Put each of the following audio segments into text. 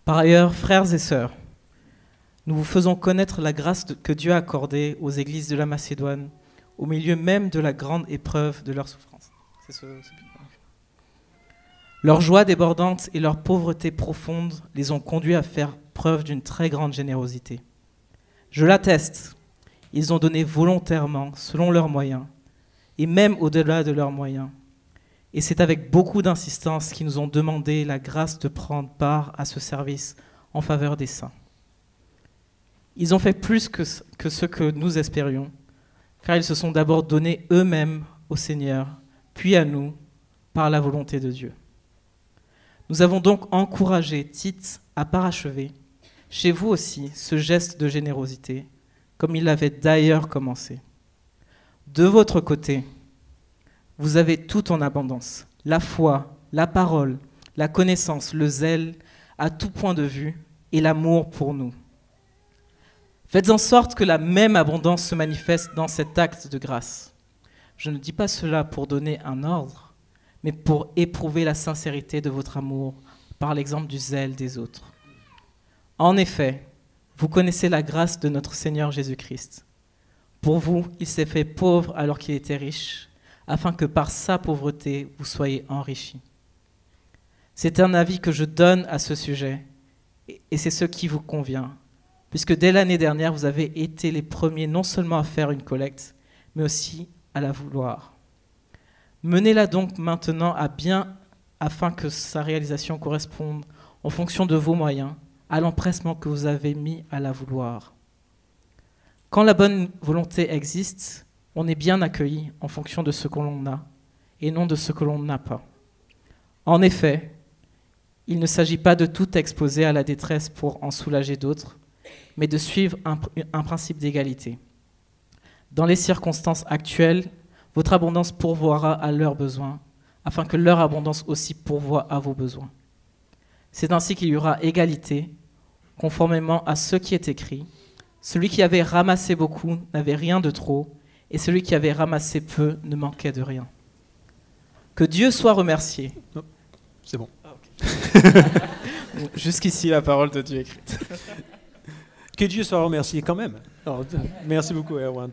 Par ailleurs, frères et sœurs, nous vous faisons connaître la grâce que Dieu a accordée aux églises de la Macédoine, au milieu même de la grande épreuve de leur souffrance. Leur joie débordante et leur pauvreté profonde les ont conduits à faire preuve d'une très grande générosité. Je l'atteste, ils ont donné volontairement, selon leurs moyens, et même au-delà de leurs moyens. Et c'est avec beaucoup d'insistance qu'ils nous ont demandé la grâce de prendre part à ce service en faveur des saints. Ils ont fait plus que ce que nous espérions, car ils se sont d'abord donnés eux-mêmes au Seigneur, puis à nous, par la volonté de Dieu. Nous avons donc encouragé Tite à parachever, chez vous aussi, ce geste de générosité, comme il l'avait d'ailleurs commencé. De votre côté, vous avez tout en abondance, la foi, la parole, la connaissance, le zèle, à tout point de vue, et l'amour pour nous. Faites en sorte que la même abondance se manifeste dans cet acte de grâce. Je ne dis pas cela pour donner un ordre, mais pour éprouver la sincérité de votre amour par l'exemple du zèle des autres. En effet, vous connaissez la grâce de notre Seigneur Jésus-Christ. Pour vous, il s'est fait pauvre alors qu'il était riche, afin que par sa pauvreté, vous soyez enrichis. C'est un avis que je donne à ce sujet, et c'est ce qui vous convient, puisque dès l'année dernière, vous avez été les premiers non seulement à faire une collecte, mais aussi à la vouloir. Menez-la donc maintenant à bien afin que sa réalisation corresponde en fonction de vos moyens, à l'empressement que vous avez mis à la vouloir. Quand la bonne volonté existe, on est bien accueilli en fonction de ce que l'on a et non de ce que l'on n'a pas. En effet, il ne s'agit pas de tout exposer à la détresse pour en soulager d'autres, mais de suivre un principe d'égalité. Dans les circonstances actuelles, votre abondance pourvoira à leurs besoins, afin que leur abondance aussi pourvoie à vos besoins. C'est ainsi qu'il y aura égalité, conformément à ce qui est écrit. Celui qui avait ramassé beaucoup n'avait rien de trop, et celui qui avait ramassé peu ne manquait de rien. Que Dieu soit remercié. Non, c'est bon. Ah, okay. Jusqu'ici, la parole de Dieu écrite. Que Dieu soit remercié quand même. Alors, merci beaucoup, Erwan.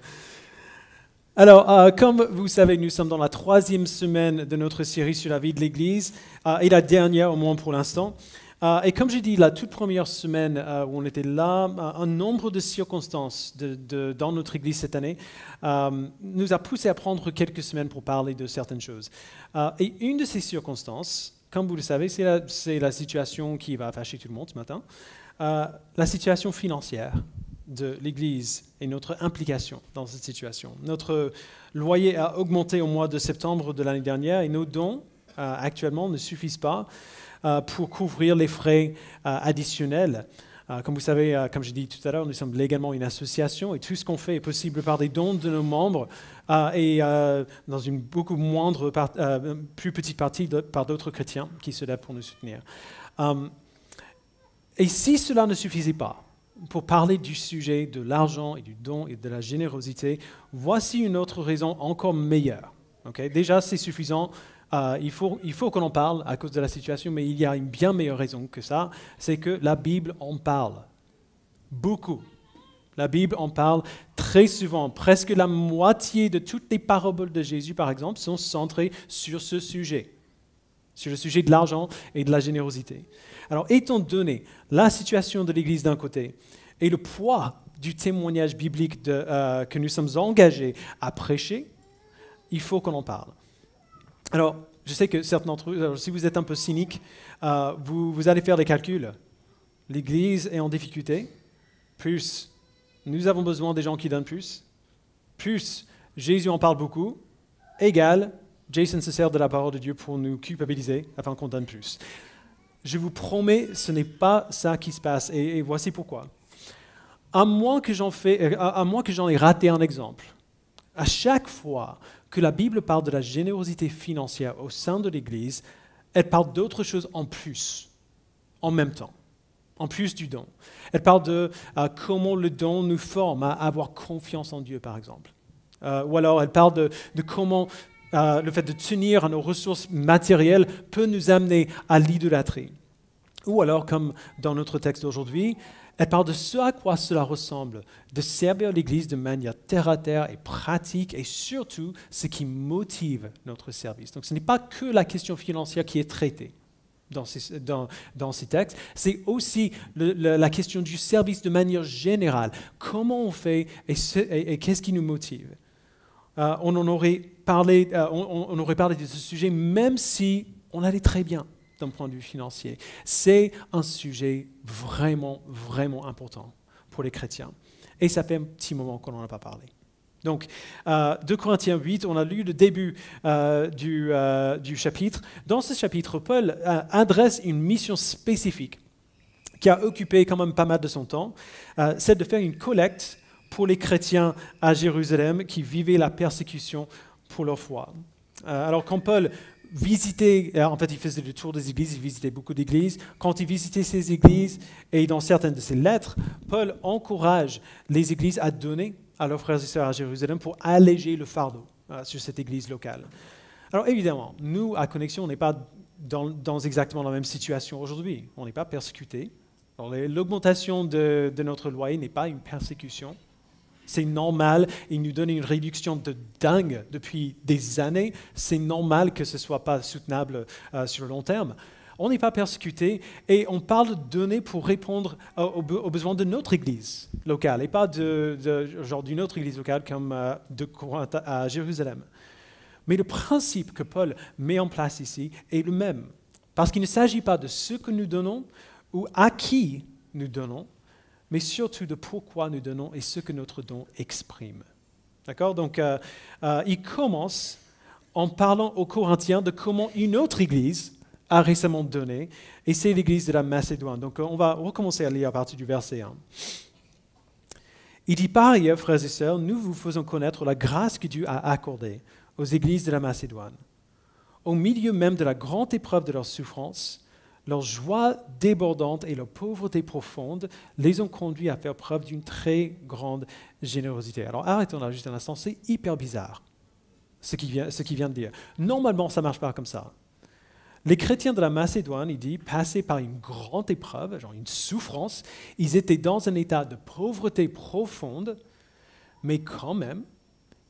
Alors, comme vous savez, nous sommes dans la 3e semaine de notre série sur la vie de l'Église, et la dernière au moins pour l'instant. Et comme j'ai dit, la toute première semaine où on était là, un nombre de circonstances dans notre Église cette année nous a poussé à prendre quelques semaines pour parler de certaines choses. Et une de ces circonstances, comme vous le savez, c'est la situation qui va fâcher tout le monde ce matin, la situation financière de l'Église et notre implication dans cette situation. Notre loyer a augmenté au mois de septembre de l'année dernière et nos dons actuellement ne suffisent pas pour couvrir les frais additionnels. Comme vous savez, comme j'ai dit tout à l'heure, nous sommes légalement une association et tout ce qu'on fait est possible par des dons de nos membres et dans une beaucoup moindre, plus petite partie par d'autres chrétiens qui se lèvent pour nous soutenir. Et si cela ne suffisait pas, pour parler du sujet de l'argent et du don et de la générosité, voici une autre raison encore meilleure. Okay? Déjà, c'est suffisant. Il faut qu'on en parle à cause de la situation, mais il y a une bien meilleure raison que ça, c'est que la Bible en parle. Beaucoup. La Bible en parle très souvent. Presque la moitié de toutes les paraboles de Jésus, par exemple, sont centrées sur ce sujet. Sur le sujet de l'argent et de la générosité. Alors, étant donné la situation de l'Église d'un côté et le poids du témoignage biblique que nous sommes engagés à prêcher, il faut qu'on en parle. Alors, je sais que certains d'entre vous, si vous êtes un peu cynique, vous allez faire des calculs. L'Église est en difficulté, plus nous avons besoin des gens qui donnent plus Jésus en parle beaucoup, égale Jason se sert de la parole de Dieu pour nous culpabiliser afin qu'on donne plus. Je vous promets, ce n'est pas ça qui se passe, et voici pourquoi. À moins que j'en ai raté un exemple, à chaque fois que la Bible parle de la générosité financière au sein de l'Église, elle parle d'autre chose en plus, en même temps, en plus du don. Elle parle de comment le don nous forme à avoir confiance en Dieu, par exemple. Ou alors elle parle de comment le fait de tenir à nos ressources matérielles peut nous amener à l'idolâtrie. Ou alors, comme dans notre texte d'aujourd'hui, elle parle de ce à quoi cela ressemble, de servir l'Église de manière terre-à-terre et pratique, et surtout ce qui motive notre service. Donc ce n'est pas que la question financière qui est traitée dans ces textes, c'est aussi la question du service de manière générale. Comment on fait et qu'est-ce qui nous motive? On aurait parlé de ce sujet même si on allait très bien d'un point de vue financier. C'est un sujet vraiment, vraiment important pour les chrétiens. Et ça fait un petit moment qu'on n'en a pas parlé. Donc, 2 Corinthiens 8, on a lu le début du chapitre. Dans ce chapitre, Paul adresse une mission spécifique qui a occupé quand même pas mal de son temps, c'est de faire une collecte pour les chrétiens à Jérusalem qui vivaient la persécution pour leur foi. Alors, quand Paul visitait, en fait, il faisait le tour des églises, il visitait beaucoup d'églises. Quand il visitait ces églises, et dans certaines de ses lettres, Paul encourage les églises à donner à leurs frères et sœurs à Jérusalem pour alléger le fardeau sur cette église locale. Alors évidemment, nous, à Connexion, on n'est pas dans exactement la même situation aujourd'hui. On n'est pas persécutés. L'augmentation de notre loyer n'est pas une persécution. C'est normal, il nous donne une réduction de dingue depuis des années. C'est normal que ce ne soit pas soutenable sur le long terme. On n'est pas persécuté et on parle de donner pour répondre aux besoins de notre église locale et pas d'une autre église locale comme de Corinthe à Jérusalem. Mais le principe que Paul met en place ici est le même. Parce qu'il ne s'agit pas de ce que nous donnons ou à qui nous donnons, mais surtout de pourquoi nous donnons et ce que notre don exprime. D'accord? Donc, il commence en parlant aux Corinthiens de comment une autre église a récemment donné, et c'est l'église de la Macédoine. Donc, on va recommencer à lire à partir du verset 1. Il dit, par ailleurs, frères et sœurs, nous vous faisons connaître la grâce que Dieu a accordée aux églises de la Macédoine. Au milieu même de la grande épreuve de leur souffrance, leur joie débordante et leur pauvreté profonde les ont conduits à faire preuve d'une très grande générosité. Alors arrêtons là juste un instant, c'est hyper bizarre ce qu'il vient de dire. Normalement, ça ne marche pas comme ça. Les chrétiens de la Macédoine, il dit, passaient par une grande épreuve, genre une souffrance. Ils étaient dans un état de pauvreté profonde, mais quand même,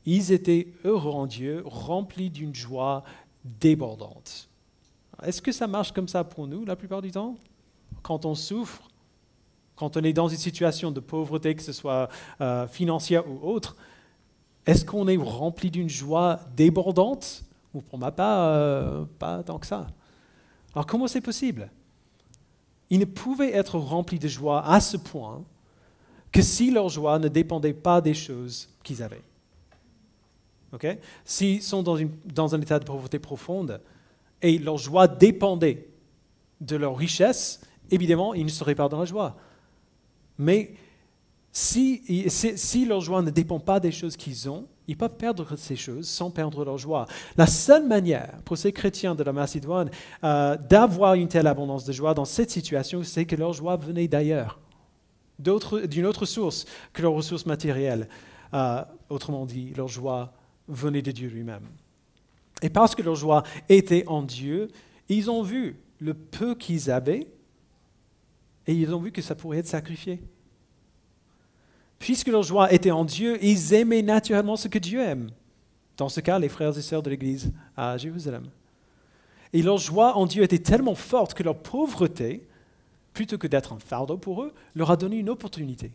ils étaient heureux en Dieu, remplis d'une joie débordante. Est-ce que ça marche comme ça pour nous la plupart du temps? Quand on souffre, quand on est dans une situation de pauvreté, que ce soit financière ou autre, est-ce qu'on est rempli d'une joie débordante? Ou pour ma part, pas tant que ça. Alors comment c'est possible? Ils ne pouvaient être remplis de joie à ce point que si leur joie ne dépendait pas des choses qu'ils avaient. Okay? S'ils sont dans un état de pauvreté profonde, et leur joie dépendait de leur richesse, évidemment, ils ne seraient pas dans la joie. Mais si leur joie ne dépend pas des choses qu'ils ont, ils peuvent perdre ces choses sans perdre leur joie. La seule manière pour ces chrétiens de la Macédoine d'avoir une telle abondance de joie dans cette situation, c'est que leur joie venait d'ailleurs, d'une autre source que leurs ressources matérielles. Autrement dit, leur joie venait de Dieu lui-même. Et parce que leur joie était en Dieu, ils ont vu le peu qu'ils avaient et ils ont vu que ça pourrait être sacrifié. Puisque leur joie était en Dieu, ils aimaient naturellement ce que Dieu aime. Dans ce cas, les frères et sœurs de l'Église à Jérusalem. Et leur joie en Dieu était tellement forte que leur pauvreté, plutôt que d'être un fardeau pour eux, leur a donné une opportunité.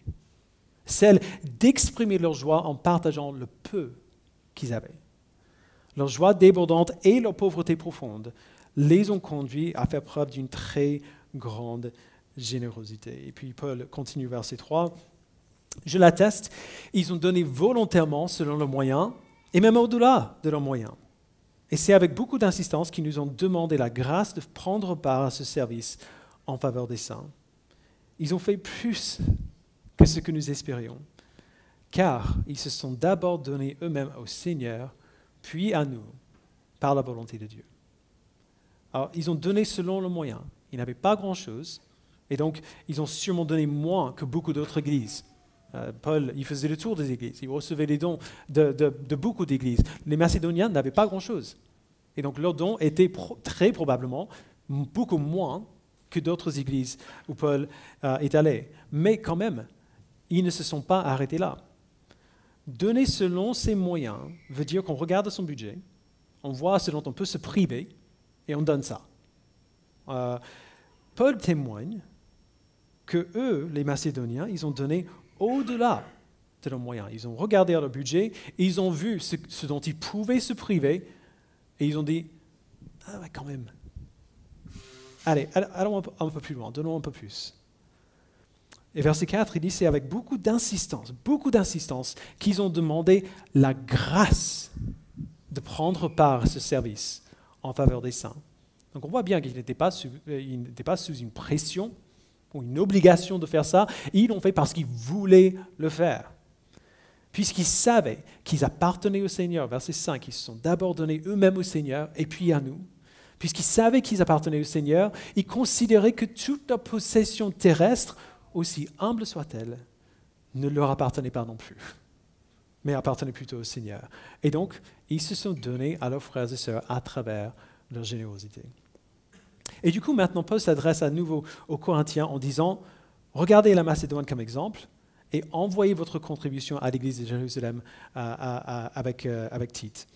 Celle d'exprimer leur joie en partageant le peu qu'ils avaient. Leur joie débordante et leur pauvreté profonde les ont conduits à faire preuve d'une très grande générosité. Et puis Paul continue verset 3. Je l'atteste, ils ont donné volontairement selon leurs moyens et même au-delà de leurs moyens. Et c'est avec beaucoup d'insistance qu'ils nous ont demandé la grâce de prendre part à ce service en faveur des saints. Ils ont fait plus que ce que nous espérions, car ils se sont d'abord donnés eux-mêmes au Seigneur, puis à nous, par la volonté de Dieu. Alors, ils ont donné selon leurs moyens. Ils n'avaient pas grand-chose, et donc ils ont sûrement donné moins que beaucoup d'autres églises. Paul, il faisait le tour des églises, il recevait les dons de beaucoup d'églises. Les Macédoniens n'avaient pas grand-chose. Et donc leurs dons étaient très probablement beaucoup moins que d'autres églises où Paul est allé. Mais quand même, ils ne se sont pas arrêtés là. Donner selon ses moyens veut dire qu'on regarde son budget, on voit ce dont on peut se priver et on donne ça. Paul témoigne que eux, les Macédoniens, ils ont donné au-delà de leurs moyens. Ils ont regardé leur budget et ils ont vu ce dont ils pouvaient se priver et ils ont dit « Ah ouais, quand même. Allez, allons un peu plus loin, donnons un peu plus. » Et verset 4, il dit, c'est avec beaucoup d'insistance qu'ils ont demandé la grâce de prendre part à ce service en faveur des saints. Donc on voit bien qu'ils n'étaient pas sous une pression ou une obligation de faire ça, ils l'ont fait parce qu'ils voulaient le faire. Puisqu'ils savaient qu'ils appartenaient au Seigneur, verset 5, ils se sont d'abord donnés eux-mêmes au Seigneur et puis à nous. Puisqu'ils savaient qu'ils appartenaient au Seigneur, ils considéraient que toute leur possession terrestre, aussi humble soit-elle, ne leur appartenait pas non plus, mais appartenait plutôt au Seigneur. Et donc, ils se sont donnés à leurs frères et sœurs à travers leur générosité. Et du coup, maintenant, Paul s'adresse à nouveau aux Corinthiens en disant, regardez la Macédoine comme exemple et envoyez votre contribution à l'église de Jérusalem avec Tite.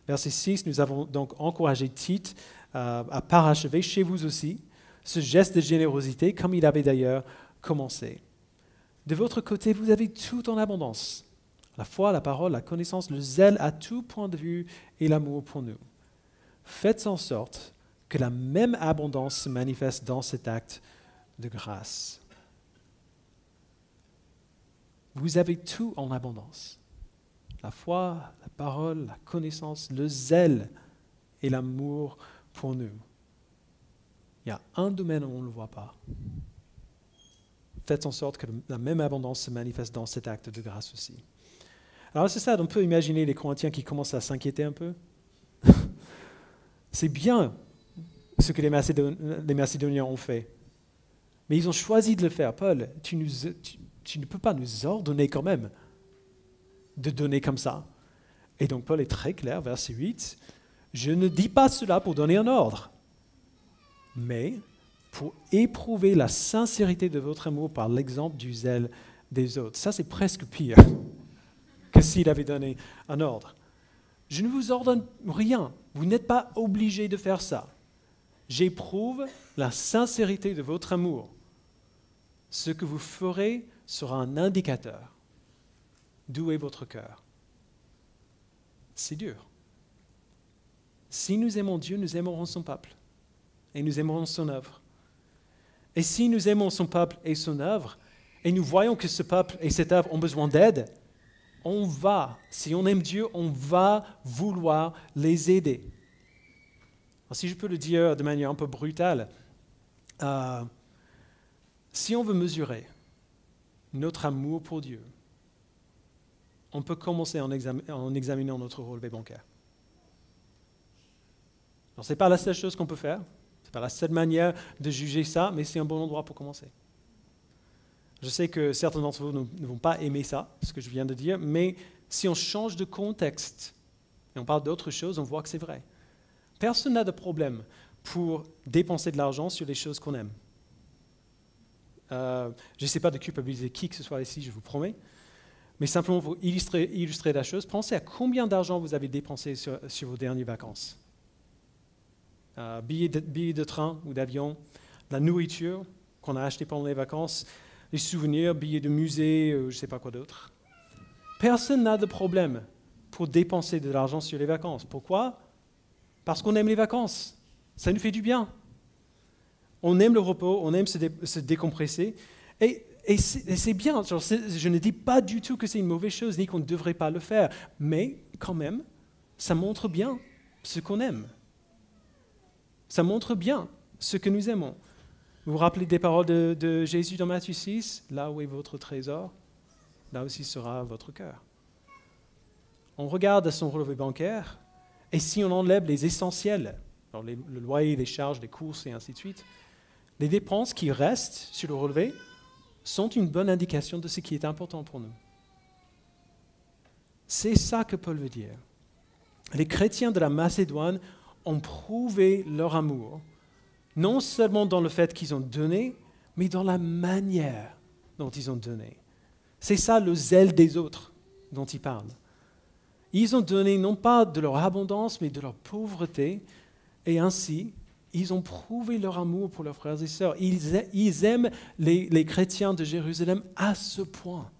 Verset 6, nous avons donc encouragé Tite à parachever chez vous aussi ce geste de générosité, comme il avait d'ailleurs commencé. De votre côté, vous avez tout en abondance. La foi, la parole, la connaissance, le zèle à tout point de vue et l'amour pour nous. Faites en sorte que la même abondance se manifeste dans cet acte de grâce. Vous avez tout en abondance. La foi, la parole, la connaissance, le zèle et l'amour pour nous. Il y a un domaine où on ne le voit pas. Faites en sorte que la même abondance se manifeste dans cet acte de grâce aussi. Alors c'est ça, on peut imaginer les Corinthiens qui commencent à s'inquiéter un peu. C'est bien ce que les Macédoniens ont fait. Mais ils ont choisi de le faire. Paul, tu ne peux pas nous ordonner quand même de donner comme ça. Et donc Paul est très clair, verset 8, « Je ne dis pas cela pour donner un ordre, mais pour éprouver la sincérité de votre amour par l'exemple du zèle des autres. » Ça, c'est presque pire que s'il avait donné un ordre. Je ne vous ordonne rien. Vous n'êtes pas obligé de faire ça. J'éprouve la sincérité de votre amour. Ce que vous ferez sera un indicateur d'où est votre cœur. C'est dur. Si nous aimons Dieu, nous aimerons son peuple et nous aimerons son œuvre. Et si nous aimons son peuple et son œuvre, et nous voyons que ce peuple et cette œuvre ont besoin d'aide, si on aime Dieu, on va vouloir les aider. Alors, si je peux le dire de manière un peu brutale, si on veut mesurer notre amour pour Dieu, on peut commencer en examinant notre relevé bancaire. Ce n'est pas la seule chose qu'on peut faire, ce n'est pas la seule manière de juger ça, mais c'est un bon endroit pour commencer. Je sais que certains d'entre vous ne vont pas aimer ça, ce que je viens de dire, mais si on change de contexte et on parle d'autre chose, on voit que c'est vrai. Personne n'a de problème pour dépenser de l'argent sur les choses qu'on aime. Je n'essaie pas de culpabiliser qui que ce soit ici, je vous promets, mais simplement pour illustrer la chose, pensez à combien d'argent vous avez dépensé sur vos dernières vacances. Billets de train ou d'avion, la nourriture qu'on a acheté pendant les vacances, les souvenirs, billets de musée, je ne sais pas quoi d'autre. Personne n'a de problème pour dépenser de l'argent sur les vacances. Pourquoi ? Parce qu'on aime les vacances. Ça nous fait du bien. On aime le repos, on aime se décompresser. Et c'est bien. Je ne dis pas du tout que c'est une mauvaise chose, ni qu'on ne devrait pas le faire. Mais quand même, ça montre bien ce qu'on aime. Ça montre bien ce que nous aimons. Vous vous rappelez des paroles de Jésus dans Matthieu 6 ? Là où est votre trésor, là aussi sera votre cœur. On regarde son relevé bancaire, et si on enlève les essentiels, alors le loyer, les charges, les courses et ainsi de suite, les dépenses qui restent sur le relevé sont une bonne indication de ce qui est important pour nous. C'est ça que Paul veut dire. Les chrétiens de la Macédoine ont prouvé leur amour Non seulement dans le fait qu'ils ont donné, mais dans la manière dont ils ont donné. C'est ça le zèle des autres dont il parle. Ils ont donné non pas de leur abondance, mais de leur pauvreté, et ainsi, ils ont prouvé leur amour pour leurs frères et sœurs. Ils aiment les chrétiens de Jérusalem à ce point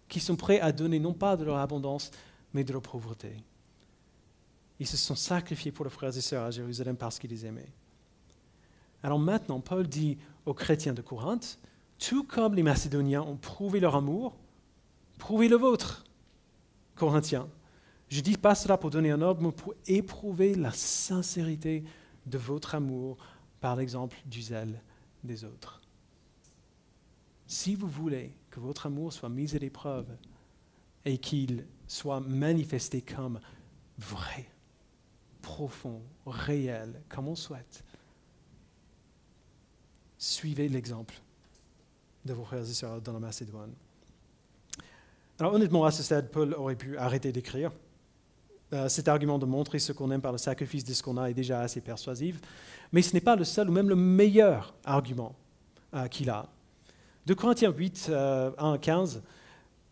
qu'ils sont prêts à donner non pas de leur abondance, mais de leur pauvreté. Ils se sont sacrifiés pour leurs frères et sœurs à Jérusalem parce qu'ils les aimaient. Alors maintenant, Paul dit aux chrétiens de Corinthe, tout comme les Macédoniens ont prouvé leur amour, prouvez le vôtre, Corinthiens. Je ne dis pas cela pour donner un ordre, mais pour éprouver la sincérité de votre amour par l'exemple du zèle des autres. Si vous voulez que votre amour soit mis à l'épreuve et qu'il soit manifesté comme vrai, profond, réel, comme on souhaite, suivez l'exemple de vos frères et sœurs dans la Macédoine. Alors honnêtement, à ce stade, Paul aurait pu arrêter d'écrire. Cet argument de montrer ce qu'on aime par le sacrifice de ce qu'on a est déjà assez persuasif, mais ce n'est pas le seul ou même le meilleur argument qu'il a. 2 Corinthiens 8, 1 à 15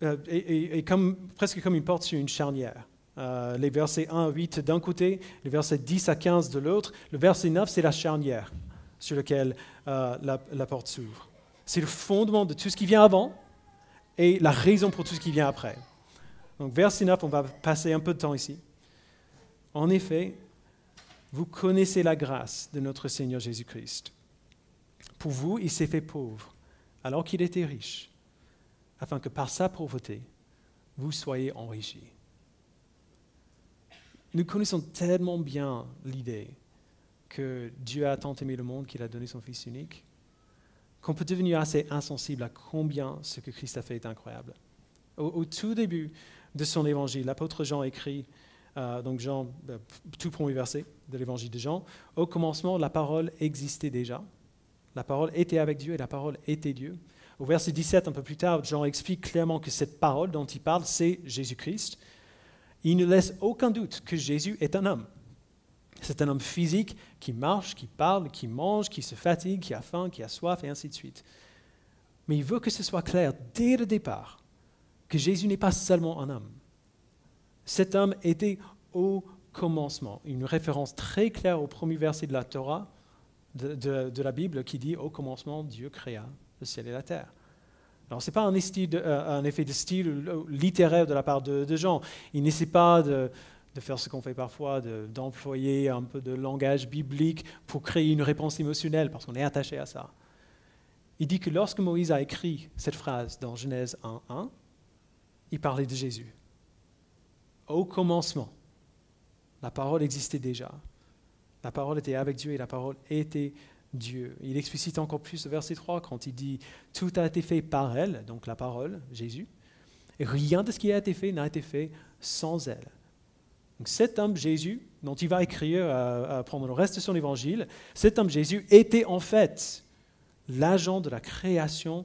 est presque comme une porte sur une charnière. Les versets 1 à 8 d'un côté, les versets 10 à 15 de l'autre. Le verset 9, c'est la charnière sur laquelle la porte s'ouvre. C'est le fondement de tout ce qui vient avant et la raison pour tout ce qui vient après. Donc, verset 9, on va passer un peu de temps ici. En effet, vous connaissez la grâce de notre Seigneur Jésus-Christ. Pour vous, il s'est fait pauvre, alors qu'il était riche, afin que par sa pauvreté, vous soyez enrichis. Nous connaissons tellement bien l'idée que Dieu a tant aimé le monde qu'il a donné son Fils unique, qu'on peut devenir assez insensible à combien ce que Christ a fait est incroyable. Au tout début de son évangile, l'apôtre Jean écrit, donc Jean, tout premier verset de l'évangile de Jean, au commencement, la parole existait déjà. La parole était avec Dieu et la parole était Dieu. Au verset 17, un peu plus tard, Jean explique clairement que cette parole dont il parle, c'est Jésus-Christ. Il ne laisse aucun doute que Jésus est un homme. C'est un homme physique qui marche, qui parle, qui mange, qui se fatigue, qui a faim, qui a soif, et ainsi de suite. Mais il veut que ce soit clair dès le départ que Jésus n'est pas seulement un homme. Cet homme était au commencement. Une référence très claire au premier verset de la Torah, de la Bible, qui dit « Au commencement, Dieu créa le ciel et la terre ». Alors, ce n'est pas un effet de style littéraire de la part de Jean. Il n'essaie pas de faire ce qu'on fait parfois, d'employer un peu de langage biblique pour créer une réponse émotionnelle, parce qu'on est attaché à ça. Il dit que lorsque Moïse a écrit cette phrase dans Genèse 1:1, il parlait de Jésus. Au commencement, la parole existait déjà. La parole était avec Dieu et la parole était Dieu. Il explicite encore plus le verset 3 quand il dit « Tout a été fait par elle », donc la parole, Jésus, et rien de ce qui a été fait n'a été fait sans elle. Donc cet homme Jésus, dont il va écrire pendant le reste de son évangile, cet homme Jésus était en fait l'agent de la création.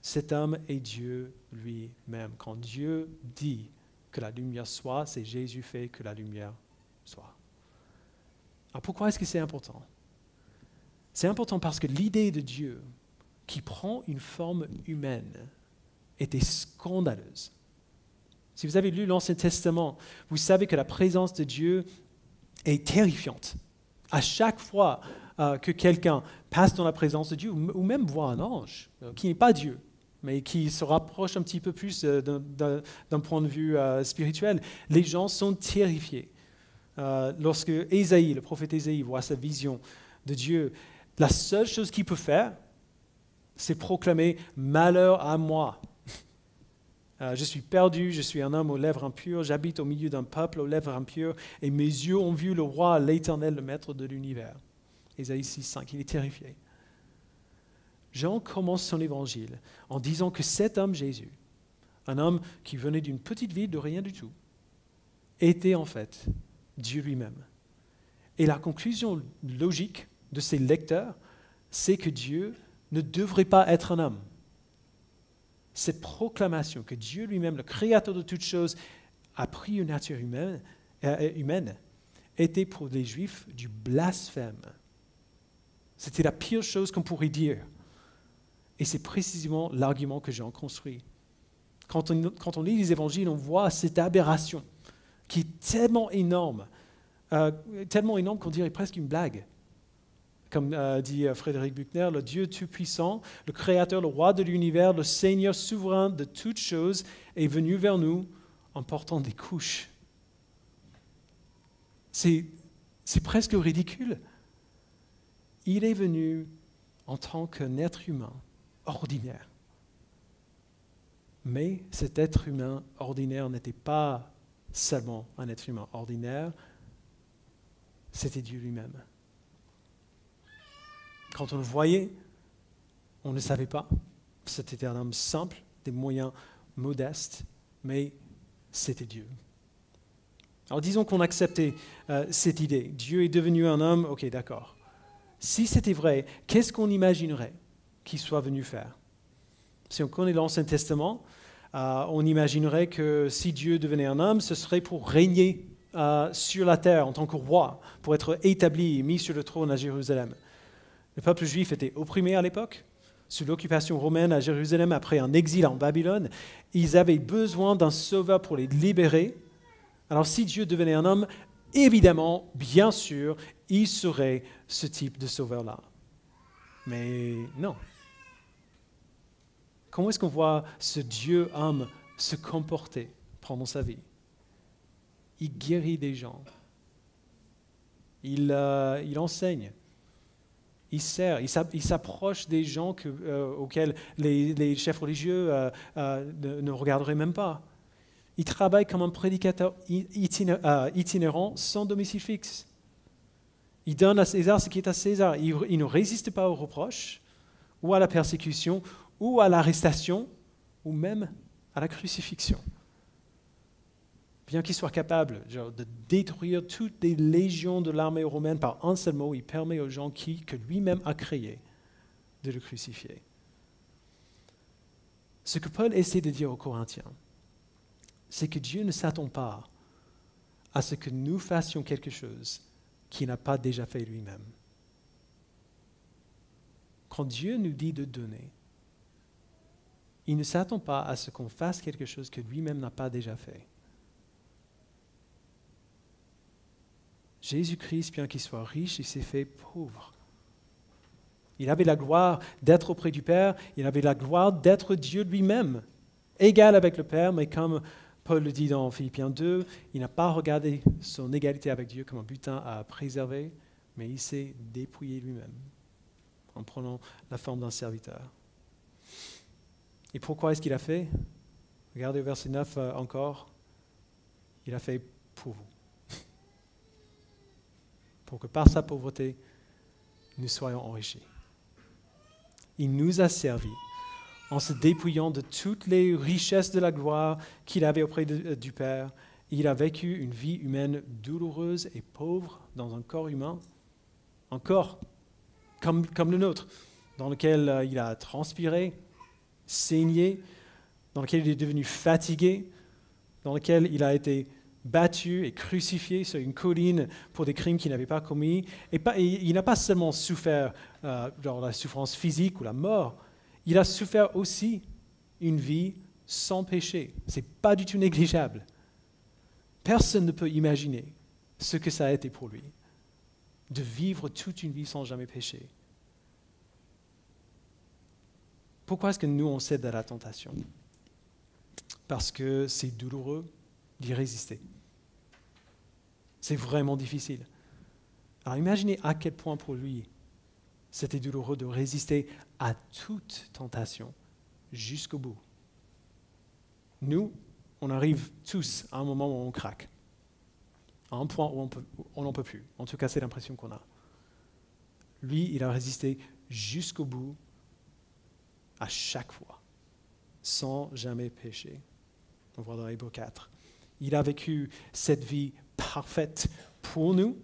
Cet homme est Dieu lui-même. Quand Dieu dit que la lumière soit, c'est Jésus fait que la lumière soit. Alors pourquoi est-ce que c'est important? C'est important parce que l'idée de Dieu qui prend une forme humaine était scandaleuse. Si vous avez lu l'Ancien Testament, vous savez que la présence de Dieu est terrifiante. À chaque fois que quelqu'un passe dans la présence de Dieu, ou même voit un ange, qui n'est pas Dieu, mais qui se rapproche un petit peu plus d'un point de vue spirituel, les gens sont terrifiés. Lorsque Ésaïe, le prophète Ésaïe, voit sa vision de Dieu, la seule chose qu'il peut faire, c'est proclamer « Malheur à moi ». Je suis perdu, je suis un homme aux lèvres impures, j'habite au milieu d'un peuple aux lèvres impures, et mes yeux ont vu le roi, l'Éternel, le maître de l'univers. Ésaïe 6:5, il est terrifié. Jean commence son évangile en disant que cet homme Jésus, un homme qui venait d'une petite ville de rien du tout, était en fait Dieu lui-même. Et la conclusion logique de ses lecteurs, c'est que Dieu ne devrait pas être un homme. Cette proclamation que Dieu lui-même, le créateur de toutes choses, a pris une nature humaine était pour les Juifs du blasphème. C'était la pire chose qu'on pourrait dire. Et c'est précisément l'argument que Jean construit. Quand on lit les évangiles, on voit cette aberration qui est tellement énorme qu'on dirait presque une blague. Comme dit Frédéric Buechner, le Dieu Tout-Puissant, le Créateur, le Roi de l'univers, le Seigneur souverain de toutes choses, est venu vers nous en portant des couches. C'est presque ridicule. Il est venu en tant qu'un être humain ordinaire. Mais cet être humain ordinaire n'était pas seulement un être humain ordinaire, c'était Dieu lui-même. Quand on le voyait, on ne savait pas. C'était un homme simple, des moyens modestes, mais c'était Dieu. Alors disons qu'on acceptait cette idée. Dieu est devenu un homme, ok, d'accord. Si c'était vrai, qu'est-ce qu'on imaginerait qu'il soit venu faire? Si on connaît l'Ancien Testament, on imaginerait que si Dieu devenait un homme, ce serait pour régner sur la terre en tant que roi, pour être établi et mis sur le trône à Jérusalem. Le peuple juif était opprimé à l'époque, sous l'occupation romaine à Jérusalem après un exil en Babylone. Ils avaient besoin d'un sauveur pour les libérer. Alors si Dieu devenait un homme, évidemment, bien sûr, il serait ce type de sauveur-là. Mais non. Comment est-ce qu'on voit ce Dieu-homme se comporter pendant sa vie? Il guérit des gens. Il enseigne. Il sert, il s'approche des gens auxquels les chefs religieux ne regarderaient même pas. Il travaille comme un prédicateur itinérant sans domicile fixe. Il donne à César ce qui est à César. Il ne résiste pas aux reproches, ou à la persécution, ou à l'arrestation, ou même à la crucifixion. Bien qu'il soit capable de détruire toutes les légions de l'armée romaine par un seul mot, il permet aux gens que lui-même a créés de le crucifier. Ce que Paul essaie de dire aux Corinthiens, c'est que Dieu ne s'attend pas à ce que nous fassions quelque chose qu'il n'a pas déjà fait lui-même. Quand Dieu nous dit de donner, il ne s'attend pas à ce qu'on fasse quelque chose que lui-même n'a pas déjà fait. Jésus-Christ, bien qu'il soit riche, il s'est fait pauvre. Il avait la gloire d'être auprès du Père, il avait la gloire d'être Dieu lui-même, égal avec le Père, mais comme Paul le dit dans Philippiens 2, il n'a pas regardé son égalité avec Dieu comme un butin à préserver, mais il s'est dépouillé lui-même en prenant la forme d'un serviteur. Et pourquoi est-ce qu'il a fait? Regardez au verset 9 encore. Il a fait pour vous. Pour que par sa pauvreté, nous soyons enrichis. Il nous a servi en se dépouillant de toutes les richesses de la gloire qu'il avait auprès du Père. Il a vécu une vie humaine douloureuse et pauvre dans un corps humain, un corps comme le nôtre, dans lequel il a transpiré, saigné, dans lequel il est devenu fatigué, dans lequel il a été battu et crucifié sur une colline pour des crimes qu'il n'avait pas commis. Et il n'a pas seulement souffert la souffrance physique ou la mort, il a souffert aussi une vie sans péché. Ce n'est pas du tout négligeable. Personne ne peut imaginer ce que ça a été pour lui, de vivre toute une vie sans jamais pécher. Pourquoi est-ce que nous, on cède à la tentation? Parce que c'est douloureux d'y résister. C'est vraiment difficile. Alors imaginez à quel point pour lui, c'était douloureux de résister à toute tentation jusqu'au bout. Nous, on arrive tous à un moment où on craque, à un point où on n'en peut plus. En tout cas, c'est l'impression qu'on a. Lui, il a résisté jusqu'au bout, à chaque fois, sans jamais pécher. On voit dans Hébreux 4. Il a vécu cette vie parfaite pour nous.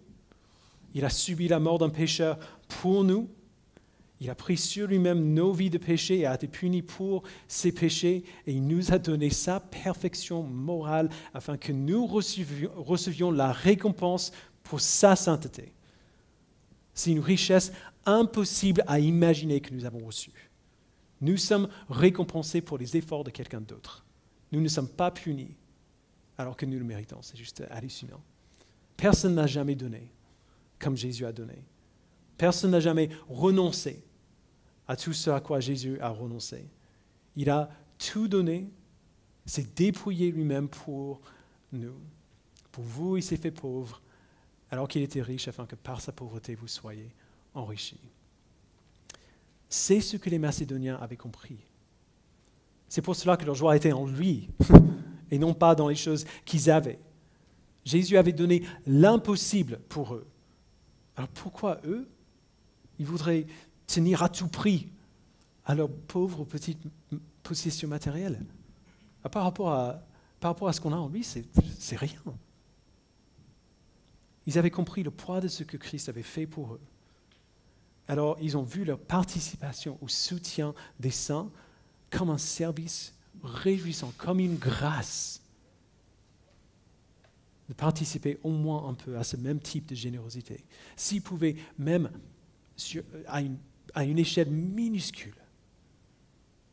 Il a subi la mort d'un pécheur pour nous. Il a pris sur lui-même nos vies de péché et a été puni pour ses péchés. Et il nous a donné sa perfection morale afin que nous recevions la récompense pour sa sainteté. C'est une richesse impossible à imaginer que nous avons reçue. Nous sommes récompensés pour les efforts de quelqu'un d'autre. Nous ne sommes pas punis alors que nous le méritons. C'est juste hallucinant. Personne n'a jamais donné comme Jésus a donné. Personne n'a jamais renoncé à tout ce à quoi Jésus a renoncé. Il a tout donné, s'est dépouillé lui-même pour nous. Pour vous, il s'est fait pauvre, alors qu'il était riche, afin que par sa pauvreté, vous soyez enrichis. C'est ce que les Macédoniens avaient compris. C'est pour cela que leur joie était en lui, et non pas dans les choses qu'ils avaient. Jésus avait donné l'impossible pour eux. Alors pourquoi eux, ils voudraient tenir à tout prix à leur pauvre petite possession matérielle? Par rapport à ce qu'on a en lui, c'est rien. Ils avaient compris le poids de ce que Christ avait fait pour eux. Alors, ils ont vu leur participation au soutien des saints comme un service réjouissant, comme une grâce de participer au moins un peu à ce même type de générosité. S'ils pouvaient même, à une échelle minuscule,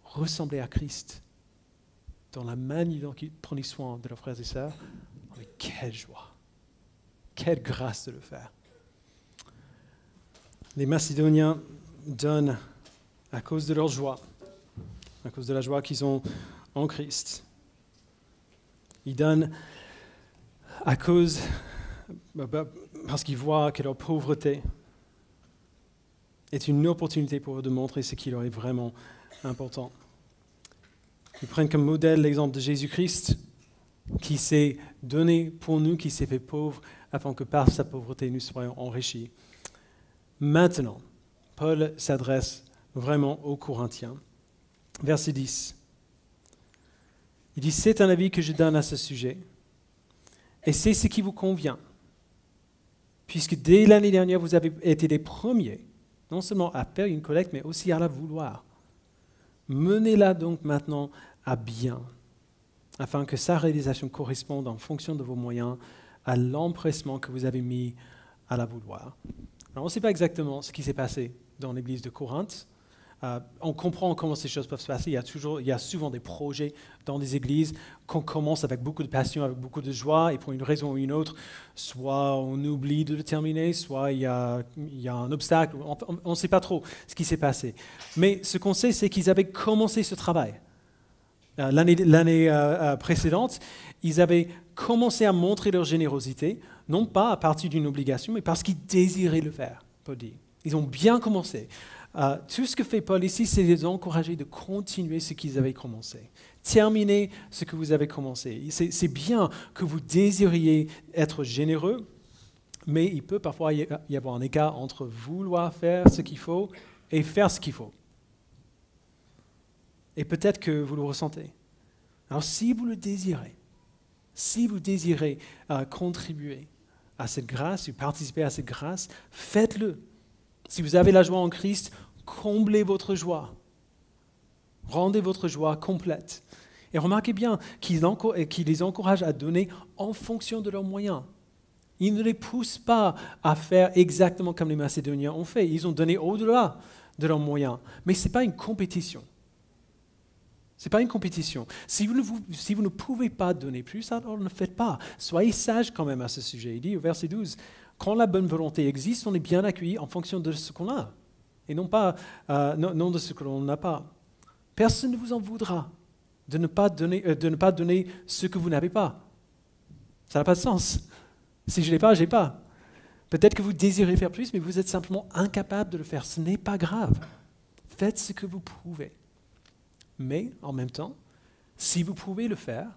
ressembler à Christ dans la manière dont ils prenaient soin de leurs frères et sœurs, mais quelle joie, quelle grâce de le faire. Les Macédoniens donnent à cause de leur joie, à cause de la joie qu'ils ont en Christ. Ils donnent à cause, parce qu'ils voient que leur pauvreté est une opportunité pour eux de montrer ce qui leur est vraiment important. Ils prennent comme modèle l'exemple de Jésus-Christ, qui s'est donné pour nous, qui s'est fait pauvre, afin que par sa pauvreté nous soyons enrichis. Maintenant, Paul s'adresse vraiment aux Corinthiens. Verset 10. Il dit, c'est un avis que je donne à ce sujet, et c'est ce qui vous convient, puisque dès l'année dernière, vous avez été les premiers, non seulement à faire une collecte, mais aussi à la vouloir. Menez-la donc maintenant à bien, afin que sa réalisation corresponde en fonction de vos moyens à l'empressement que vous avez mis à la vouloir. Alors, on ne sait pas exactement ce qui s'est passé dans l'église de Corinthe. On comprend comment ces choses peuvent se passer. Il y a souvent des projets dans des églises qu'on commence avec beaucoup de passion, avec beaucoup de joie, et pour une raison ou une autre, soit on oublie de le terminer, soit il y a un obstacle. On ne sait pas trop ce qui s'est passé. Mais ce qu'on sait, c'est qu'ils avaient commencé ce travail. L'année précédente, ils avaient commencé à montrer leur générosité, non pas à partir d'une obligation, mais parce qu'ils désiraient le faire, Paul dit. Ils ont bien commencé. Tout ce que fait Paul ici, c'est les encourager de continuer ce qu'ils avaient commencé. Terminer ce que vous avez commencé. C'est bien que vous désiriez être généreux, mais il peut parfois y avoir un écart entre vouloir faire ce qu'il faut et faire ce qu'il faut. Et peut-être que vous le ressentez. Alors si vous le désirez, si vous désirez contribuer à cette grâce, ou participer à cette grâce, faites-le. Si vous avez la joie en Christ, comblez votre joie. Rendez votre joie complète. Et remarquez bien qu'il les encourage à donner en fonction de leurs moyens. Il ne les pousse pas à faire exactement comme les Macédoniens ont fait. Ils ont donné au-delà de leurs moyens. Mais ce n'est pas une compétition. Ce n'est pas une compétition. Si vous ne pouvez pas donner plus, alors ne faites pas. Soyez sages quand même à ce sujet. Il dit au verset 12, quand la bonne volonté existe, on est bien accueilli en fonction de ce qu'on a, et non de ce que l'on n'a pas. Personne ne vous en voudra de ne pas donner ce que vous n'avez pas. Ça n'a pas de sens. Si je ne l'ai pas, je n'ai pas. Peut-être que vous désirez faire plus, mais vous êtes simplement incapable de le faire. Ce n'est pas grave. Faites ce que vous pouvez. Mais en même temps, si vous pouvez le faire,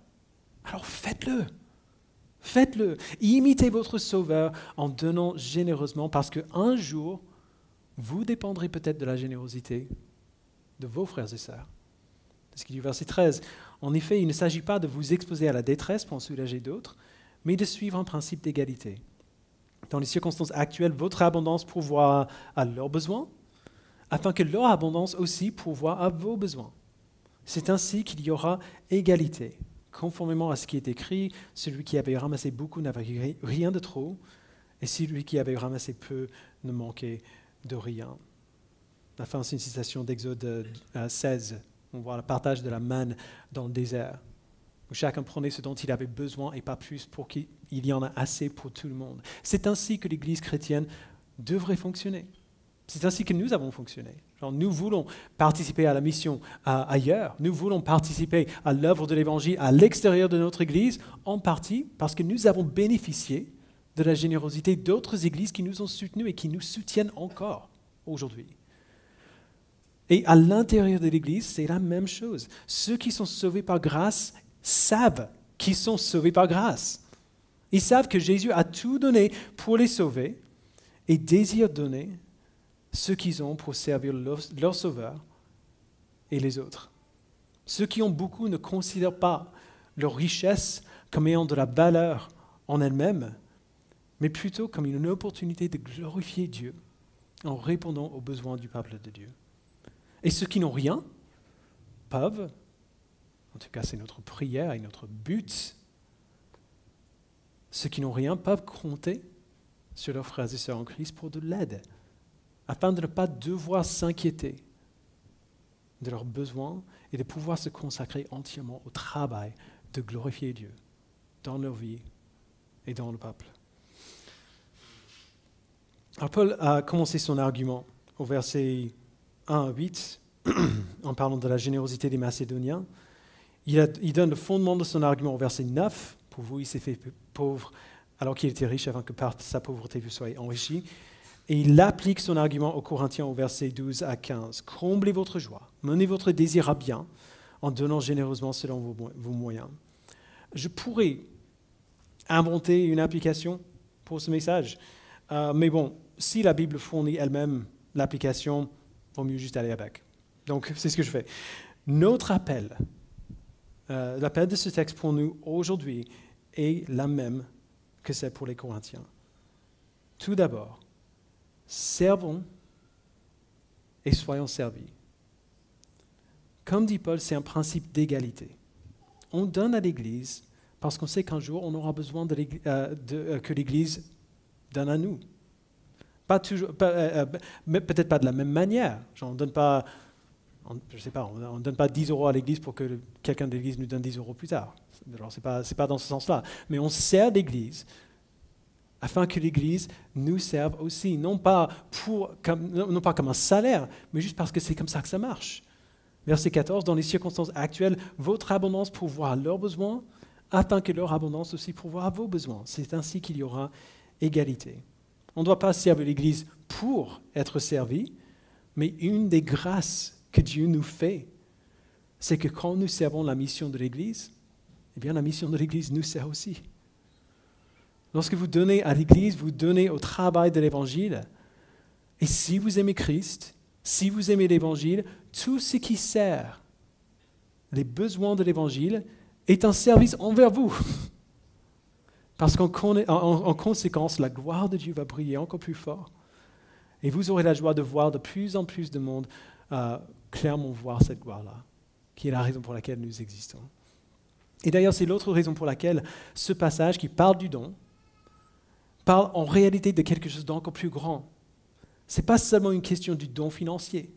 alors faites-le. Faites-le. Imitez votre Sauveur en donnant généreusement, parce qu'un jour, vous dépendrez peut-être de la générosité de vos frères et sœurs. C'est ce qu'il dit au verset 13. En effet, il ne s'agit pas de vous exposer à la détresse pour en soulager d'autres, mais de suivre un principe d'égalité. Dans les circonstances actuelles, votre abondance pourvoit à leurs besoins, afin que leur abondance aussi pourvoie à vos besoins. C'est ainsi qu'il y aura égalité. Conformément à ce qui est écrit, celui qui avait ramassé beaucoup n'avait rien de trop, Et celui qui avait ramassé peu ne manquait de rien. La fin, c'est une citation d'Exode 16. On voit le partage de la manne dans le désert, où chacun prenait ce dont il avait besoin et pas plus pour qu'il y en a assez pour tout le monde. C'est ainsi que l'Église chrétienne devrait fonctionner. C'est ainsi que nous avons fonctionné. Genre, nous voulons participer à la mission ailleurs. Nous voulons participer à l'œuvre de l'Évangile à l'extérieur de notre Église, en partie parce que nous avons bénéficié de la générosité d'autres églises qui nous ont soutenus et qui nous soutiennent encore aujourd'hui. Et à l'intérieur de l'Église, c'est la même chose. Ceux qui sont sauvés par grâce savent qu'ils sont sauvés par grâce. Ils savent que Jésus a tout donné pour les sauver et désirent donner ce qu'ils ont pour servir leur Sauveur et les autres. Ceux qui ont beaucoup ne considèrent pas leur richesse comme ayant de la valeur en elle-même, mais plutôt comme une opportunité de glorifier Dieu en répondant aux besoins du peuple de Dieu. Et ceux qui n'ont rien peuvent, en tout cas c'est notre prière et notre but, ceux qui n'ont rien peuvent compter sur leurs frères et sœurs en Christ pour de l'aide, afin de ne pas devoir s'inquiéter de leurs besoins et de pouvoir se consacrer entièrement au travail de glorifier Dieu dans leur vie et dans le peuple. Alors Paul a commencé son argument au verset 1 à 8, en parlant de la générosité des Macédoniens. Il donne le fondement de son argument au verset 9. Pour vous, il s'est fait pauvre alors qu'il était riche, afin que par sa pauvreté vous soyez enrichis. Et il applique son argument aux Corinthiens au verset 12 à 15. Comblez votre joie, menez votre désir à bien, en donnant généreusement selon vos moyens. Je pourrais inventer une application pour ce message, mais bon, si la Bible fournit elle-même l'application, il vaut mieux juste aller avec. Donc, c'est ce que je fais. Notre appel, l'appel de ce texte pour nous aujourd'hui est la même que c'est pour les Corinthiens. Tout d'abord, servons et soyons servis. Comme dit Paul, c'est un principe d'égalité. On donne à l'Église parce qu'on sait qu'un jour, on aura besoin que l'Église donne à nous. Pas toujours, peut-être pas de la même manière. Genre, on ne donne pas, je sais pas, on donne pas 10 € à l'Église pour que quelqu'un de l'Église nous donne 10 € plus tard. Alors, c'est pas dans ce sens-là. Mais on sert l'Église afin que l'Église nous serve aussi, non pas comme un salaire, mais juste parce que c'est comme ça que ça marche. Verset 14, dans les circonstances actuelles, votre abondance pourvoit à leurs besoins, afin que leur abondance aussi pourvoie à vos besoins. C'est ainsi qu'il y aura égalité. On ne doit pas servir l'Église pour être servi, mais une des grâces que Dieu nous fait, c'est que quand nous servons la mission de l'Église, eh bien la mission de l'Église nous sert aussi. Lorsque vous donnez à l'Église, vous donnez au travail de l'Évangile. Et si vous aimez Christ, si vous aimez l'Évangile, tout ce qui sert les besoins de l'Évangile est un service envers vous. Parce qu'en conséquence, la gloire de Dieu va briller encore plus fort. Et vous aurez la joie de voir de plus en plus de monde clairement voir cette gloire-là, qui est la raison pour laquelle nous existons. Et d'ailleurs, c'est l'autre raison pour laquelle ce passage qui parle du don parle en réalité de quelque chose d'encore plus grand. Ce n'est pas seulement une question du don financier.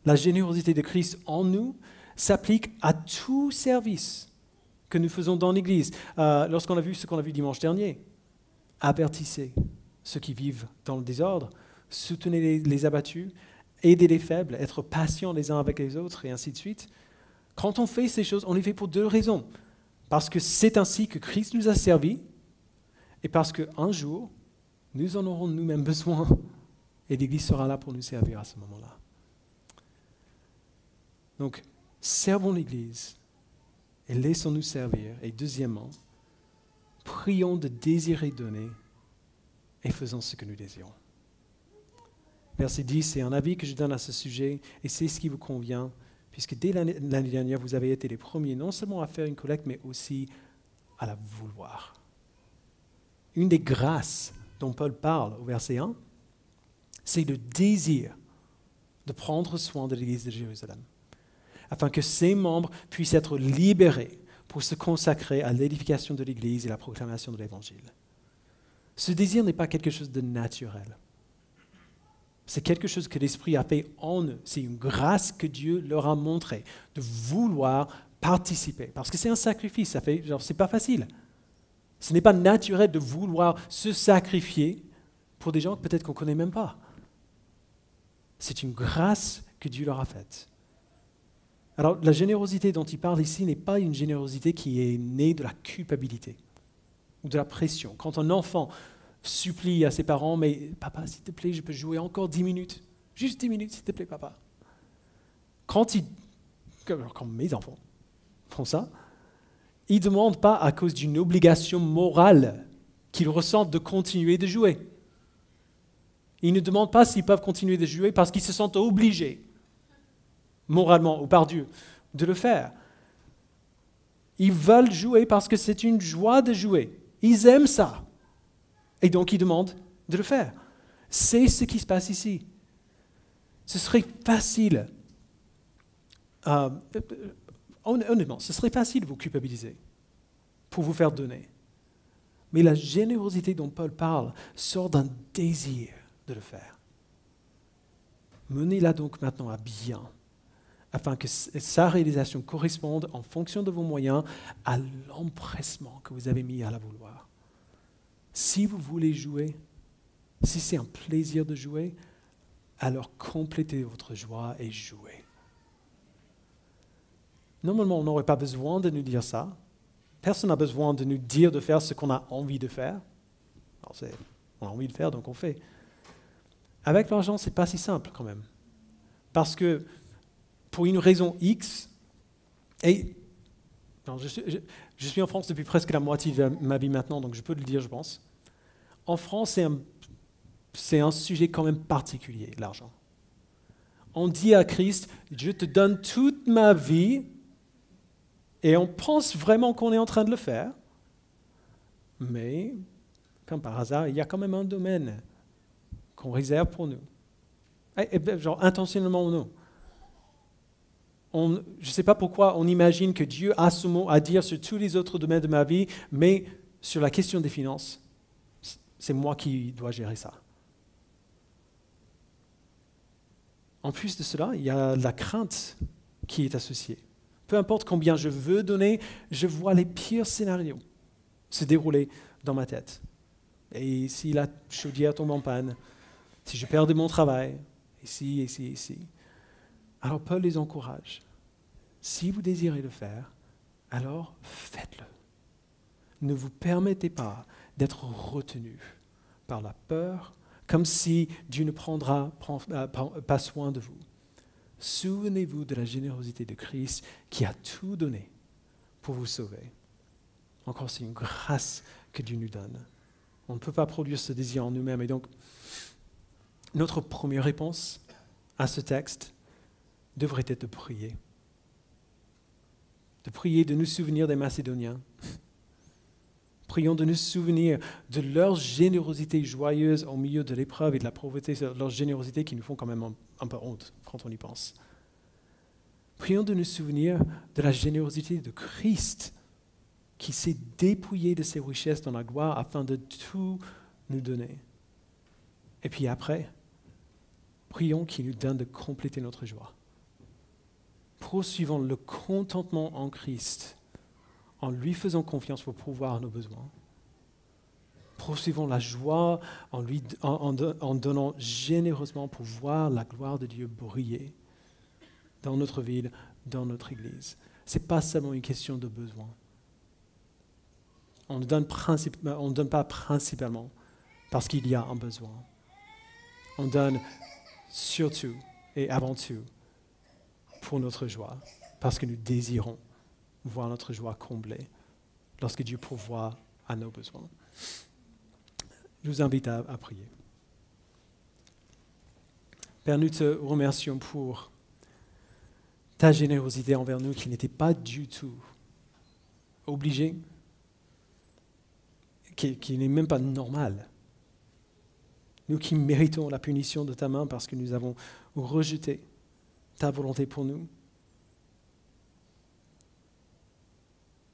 La générosité de Christ en nous s'applique à tout service que nous faisons dans l'Église. Lorsqu'on a vu ce qu'on a vu dimanche dernier, avertissez ceux qui vivent dans le désordre, soutenez les abattus, aidez les faibles, être patients les uns avec les autres, et ainsi de suite. Quand on fait ces choses, on les fait pour deux raisons. Parce que c'est ainsi que Christ nous a servis, et parce qu'un jour, nous en aurons nous-mêmes besoin, et l'Église sera là pour nous servir à ce moment-là. Donc, servons l'Église et laissons-nous servir. Et deuxièmement, prions de désirer donner et faisons ce que nous désirons. Verset 10, c'est un avis que je donne à ce sujet et c'est ce qui vous convient, puisque dès l'année dernière, vous avez été les premiers non seulement à faire une collecte, mais aussi à la vouloir. Une des grâces dont Paul parle au verset 1, c'est le désir de prendre soin de l'Église de Jérusalem, afin que ses membres puissent être libérés pour se consacrer à l'édification de l'Église et la proclamation de l'Évangile. Ce désir n'est pas quelque chose de naturel. C'est quelque chose que l'Esprit a fait en eux. C'est une grâce que Dieu leur a montrée, de vouloir participer. Parce que c'est un sacrifice, c'est pas facile. Ce n'est pas naturel de vouloir se sacrifier pour des gens que peut-être qu'on ne connaît même pas. C'est une grâce que Dieu leur a faite. Alors, la générosité dont il parle ici n'est pas une générosité qui est née de la culpabilité ou de la pression. Quand un enfant supplie à ses parents, mais papa, s'il te plaît, je peux jouer encore 10 minutes. Juste 10 minutes, s'il te plaît, papa. Quand mes enfants font ça, ils ne demandent pas à cause d'une obligation morale qu'ils ressentent de continuer de jouer. Ils ne demandent pas s'ils peuvent continuer de jouer parce qu'ils se sentent obligés, moralement ou par Dieu, de le faire. Ils veulent jouer parce que c'est une joie de jouer. Ils aiment ça. Et donc, ils demandent de le faire. C'est ce qui se passe ici. Ce serait facile, honnêtement, ce serait facile de vous culpabiliser pour vous faire donner. Mais la générosité dont Paul parle sort d'un désir de le faire. Menez-la donc maintenant à bien, afin que sa réalisation corresponde, en fonction de vos moyens, à l'empressement que vous avez mis à la vouloir. Si vous voulez jouer, si c'est un plaisir de jouer, alors complétez votre joie et jouez. Normalement, on n'aurait pas besoin de nous dire ça. Personne n'a besoin de nous dire de faire ce qu'on a envie de faire. Alors on a envie de faire, donc on fait. Avec l'argent, ce n'est pas si simple quand même. Parce que pour une raison X, je suis en France depuis presque la moitié de ma vie maintenant, donc je peux le dire, je pense. En France, c'est un sujet quand même particulier, l'argent. On dit à Christ, je te donne toute ma vie, et on pense vraiment qu'on est en train de le faire, mais, comme par hasard, il y a quand même un domaine qu'on réserve pour nous. Genre intentionnellement ou non. Je ne sais pas pourquoi on imagine que Dieu a ce mot à dire sur tous les autres domaines de ma vie, mais sur la question des finances, c'est moi qui dois gérer ça. En plus de cela, il y a la crainte qui est associée. Peu importe combien je veux donner, je vois les pires scénarios se dérouler dans ma tête. Et si la chaudière tombe en panne, si je perds mon travail, ici. Alors Paul les encourage. Si vous désirez le faire, alors faites-le. Ne vous permettez pas d'être retenu par la peur, comme si Dieu ne prendra pas soin de vous. Souvenez-vous de la générosité de Christ qui a tout donné pour vous sauver. Encore, c'est une grâce que Dieu nous donne. On ne peut pas produire ce désir en nous-mêmes. Et donc, notre première réponse à ce texte devrait être de prier. De prier, de nous souvenir des Macédoniens. Prions de nous souvenir de leur générosité joyeuse au milieu de l'épreuve et de la pauvreté, leur générosité qui nous font quand même un peu honte quand on y pense. Prions de nous souvenir de la générosité de Christ qui s'est dépouillé de ses richesses dans la gloire afin de tout nous donner. Et puis après, prions qu'il nous donne de compléter notre joie. Poursuivons le contentement en Christ en lui faisant confiance pour pourvoir nos besoins. Poursuivons la joie en donnant généreusement pour voir la gloire de Dieu briller dans notre ville, dans notre Église. Ce n'est pas seulement une question de besoin. On ne donne pas principalement parce qu'il y a un besoin. On donne surtout et avant tout pour notre joie, parce que nous désirons voir notre joie comblée lorsque Dieu pourvoit à nos besoins. Je vous invite à prier. Père, nous te remercions pour ta générosité envers nous qui n'était pas du tout obligée, qui n'est même pas normale. Nous qui méritons la punition de ta main parce que nous avons rejeté ta volonté pour nous.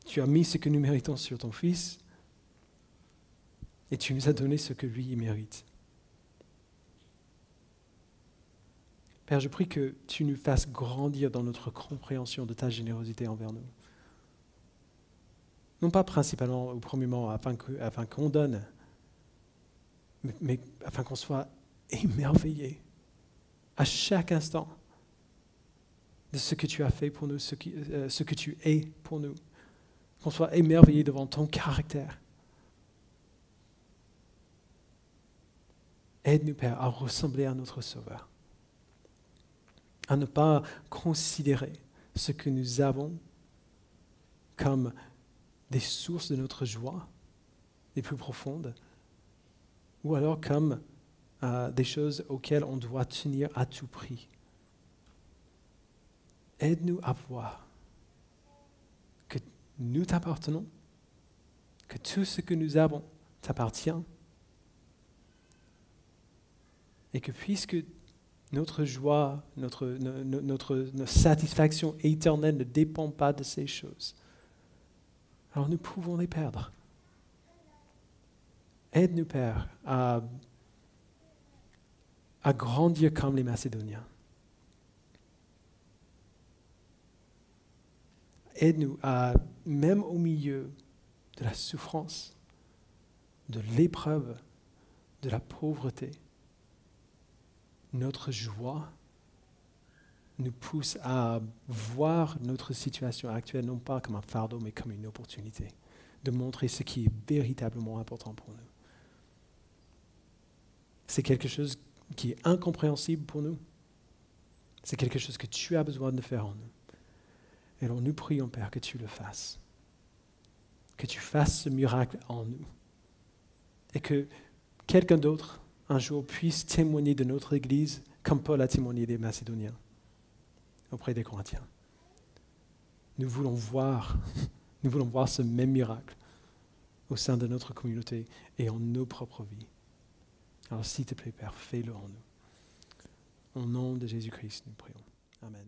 Tu as mis ce que nous méritons sur ton Fils. Et tu nous as donné ce que lui, il mérite. Père, je prie que tu nous fasses grandir dans notre compréhension de ta générosité envers nous. Non pas principalement ou premièrement afin qu'on donne, mais afin qu'on soit émerveillé à chaque instant de ce que tu as fait pour nous, ce que tu es pour nous. Qu'on soit émerveillé devant ton caractère. Aide-nous, Père, à ressembler à notre Sauveur. À ne pas considérer ce que nous avons comme des sources de notre joie les plus profondes, ou alors comme des choses auxquelles on doit tenir à tout prix. Aide-nous à voir que nous t'appartenons, que tout ce que nous avons t'appartient, et que puisque notre joie, notre satisfaction éternelle ne dépend pas de ces choses, alors nous pouvons les perdre. Aide-nous, Père, à grandir comme les Macédoniens. Aide-nous à, même au milieu de la souffrance, de l'épreuve, de la pauvreté, notre joie nous pousse à voir notre situation actuelle non pas comme un fardeau, mais comme une opportunité de montrer ce qui est véritablement important pour nous. C'est quelque chose qui est incompréhensible pour nous. C'est quelque chose que tu as besoin de faire en nous. Et alors nous prions, Père, que tu le fasses. Que tu fasses ce miracle en nous. Et que quelqu'un d'autre, un jour, puisse témoigner de notre Église comme Paul a témoigné des Macédoniens auprès des Corinthiens. Nous voulons voir ce même miracle au sein de notre communauté et en nos propres vies. Alors s'il te plaît, Père, fais-le en nous. Au nom de Jésus-Christ, nous prions. Amen.